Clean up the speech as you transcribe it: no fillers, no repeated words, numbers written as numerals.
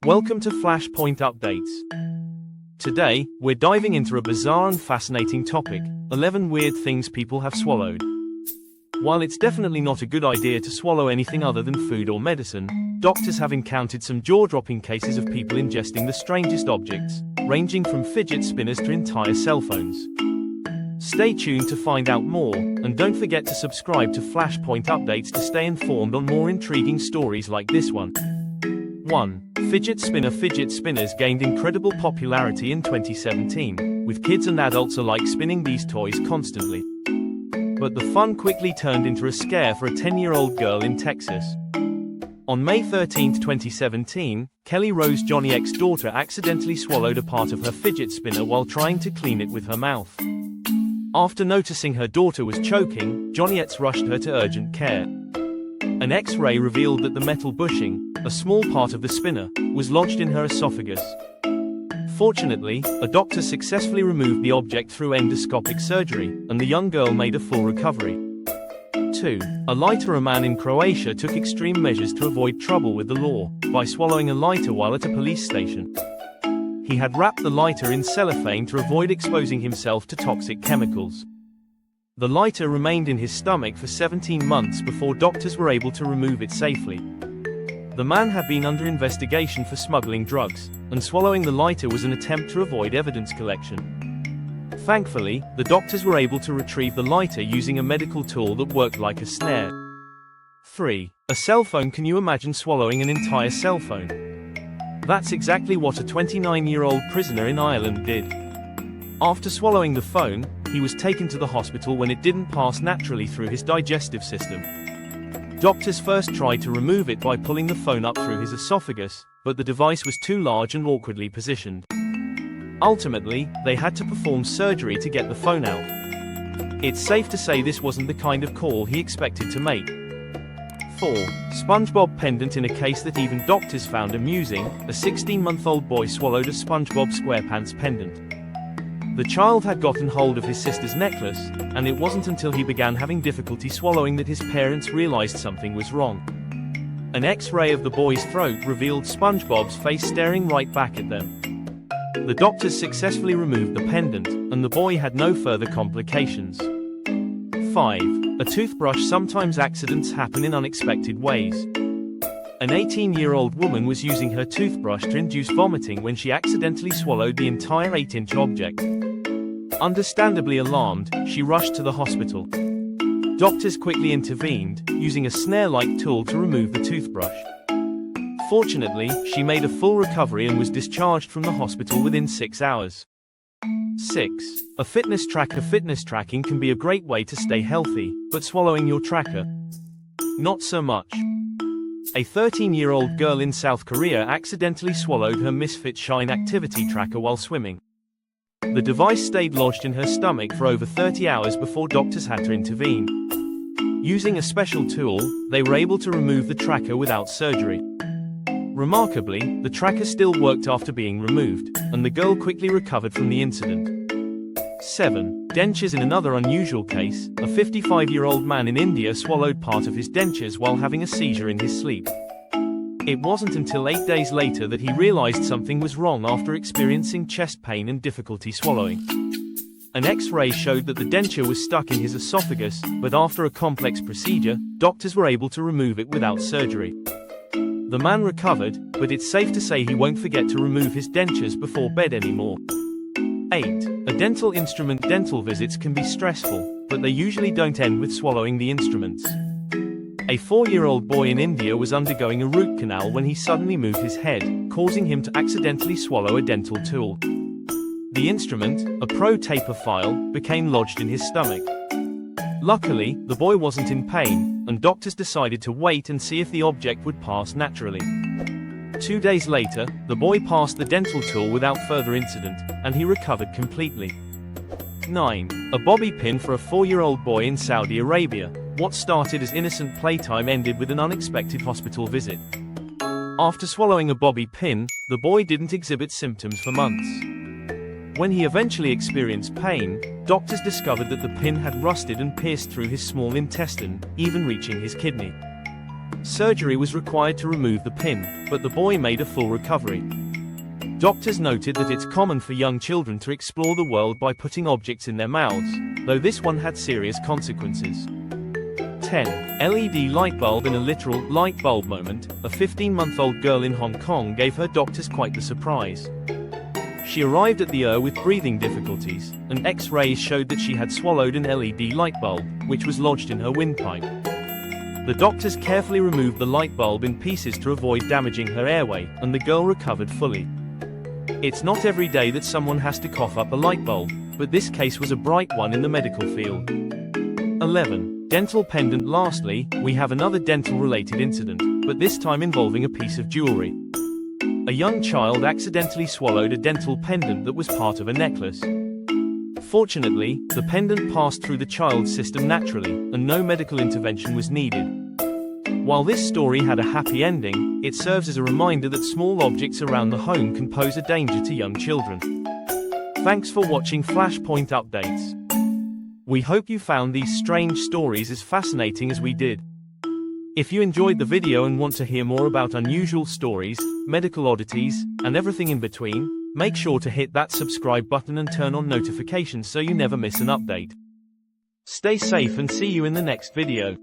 Welcome to Flashpoint Updates. Today, we're diving into a bizarre and fascinating topic: 11 weird things people have swallowed. While it's definitely not a good idea to swallow anything other than food or medicine, doctors have encountered some jaw-dropping cases of people ingesting the strangest objects, ranging from fidget spinners to entire cell phones. Stay tuned to find out more, and don't forget to subscribe to Flashpoint Updates to stay informed on more intriguing stories like this one. 1. Fidget spinner. Fidget spinners gained incredible popularity in 2017, with kids and adults alike spinning these toys constantly. But the fun quickly turned into a scare for a 10-year-old girl in Texas. On May 13, 2017, Kelly Rose Johnny X's daughter accidentally swallowed a part of her fidget spinner while trying to clean it with her mouth. After noticing her daughter was choking, Johnny X rushed her to urgent care. An X-ray revealed that the metal bushing, a small part of the spinner, was lodged in her esophagus. Fortunately, a doctor successfully removed the object through endoscopic surgery, and the young girl made a full recovery. 2. A lighter. A man in Croatia took extreme measures to avoid trouble with the law, by swallowing a lighter while at a police station. He had wrapped the lighter in cellophane to avoid exposing himself to toxic chemicals. The lighter remained in his stomach for 17 months before doctors were able to remove it safely. The man had been under investigation for smuggling drugs, and swallowing the lighter was an attempt to avoid evidence collection. Thankfully, the doctors were able to retrieve the lighter using a medical tool that worked like a snare. 3. A cell phone. Can you imagine swallowing an entire cell phone? That's exactly what a 29-year-old prisoner in Ireland did. After swallowing the phone, he was taken to the hospital when it didn't pass naturally through his digestive system. Doctors first tried to remove it by pulling the phone up through his esophagus, but the device was too large and awkwardly positioned. Ultimately, they had to perform surgery to get the phone out. It's safe to say this wasn't the kind of call he expected to make. 4. SpongeBob pendant. In a case that even doctors found amusing, a 16-month-old boy swallowed a SpongeBob SquarePants pendant. The child had gotten hold of his sister's necklace, and it wasn't until he began having difficulty swallowing that his parents realized something was wrong. An X-ray of the boy's throat revealed SpongeBob's face staring right back at them. The doctors successfully removed the pendant, and the boy had no further complications. 5. A toothbrush. Sometimes accidents happen in unexpected ways. An 18-year-old woman was using her toothbrush to induce vomiting when she accidentally swallowed the entire 8-inch object. Understandably alarmed, she rushed to the hospital. Doctors quickly intervened, using a snare-like tool to remove the toothbrush. Fortunately, she made a full recovery and was discharged from the hospital within 6 hours. 6. A fitness tracker. Fitness tracking can be a great way to stay healthy, but swallowing your tracker? Not so much. A 13-year-old girl in South Korea accidentally swallowed her Misfit Shine activity tracker while swimming. The device stayed lodged in her stomach for over 30 hours before doctors had to intervene. Using a special tool, they were able to remove the tracker without surgery. Remarkably, the tracker still worked after being removed, and the girl quickly recovered from the incident. 7. Dentures. In another unusual case, a 55-year-old man in India swallowed part of his dentures while having a seizure in his sleep. It wasn't until 8 days later that he realized something was wrong after experiencing chest pain and difficulty swallowing. An X-ray showed that the denture was stuck in his esophagus, but after a complex procedure, doctors were able to remove it without surgery. The man recovered, but it's safe to say he won't forget to remove his dentures before bed anymore. 8. A dental instrument. Dental visits can be stressful, but they usually don't end with swallowing the instruments. A 4-year-old boy in India was undergoing a root canal when he suddenly moved his head, causing him to accidentally swallow a dental tool. The instrument, a pro taper file, became lodged in his stomach. Luckily, the boy wasn't in pain, and doctors decided to wait and see if the object would pass naturally. 2 days later, the boy passed the dental tool without further incident, and he recovered completely. 9. A bobby pin. For a 4-year-old boy in Saudi Arabia, what started as innocent playtime ended with an unexpected hospital visit. After swallowing a bobby pin, the boy didn't exhibit symptoms for months. When he eventually experienced pain, doctors discovered that the pin had rusted and pierced through his small intestine, even reaching his kidney. Surgery was required to remove the pin, but the boy made a full recovery. Doctors noted that it's common for young children to explore the world by putting objects in their mouths, though this one had serious consequences. 10. LED light bulb. In a literal light bulb moment, a 15-month-old girl in Hong Kong gave her doctors quite the surprise. She arrived at the with breathing difficulties, and X-rays showed that she had swallowed an LED light bulb, which was lodged in her windpipe. The doctors carefully removed the light bulb in pieces to avoid damaging her airway, and the girl recovered fully. It's not every day that someone has to cough up a light bulb, but this case was a bright one in the medical field. 11. Dental pendant. Lastly, we have another dental-related incident, but this time involving a piece of jewelry. A young child accidentally swallowed a dental pendant that was part of a necklace. Fortunately, the pendant passed through the child's system naturally, and no medical intervention was needed. While this story had a happy ending, it serves as a reminder that small objects around the home can pose a danger to young children. Thanks for watching Flashpoint Updates. We hope you found these strange stories as fascinating as we did. If you enjoyed the video and want to hear more about unusual stories, medical oddities, and everything in between, make sure to hit that subscribe button and turn on notifications so you never miss an update. Stay safe and see you in the next video.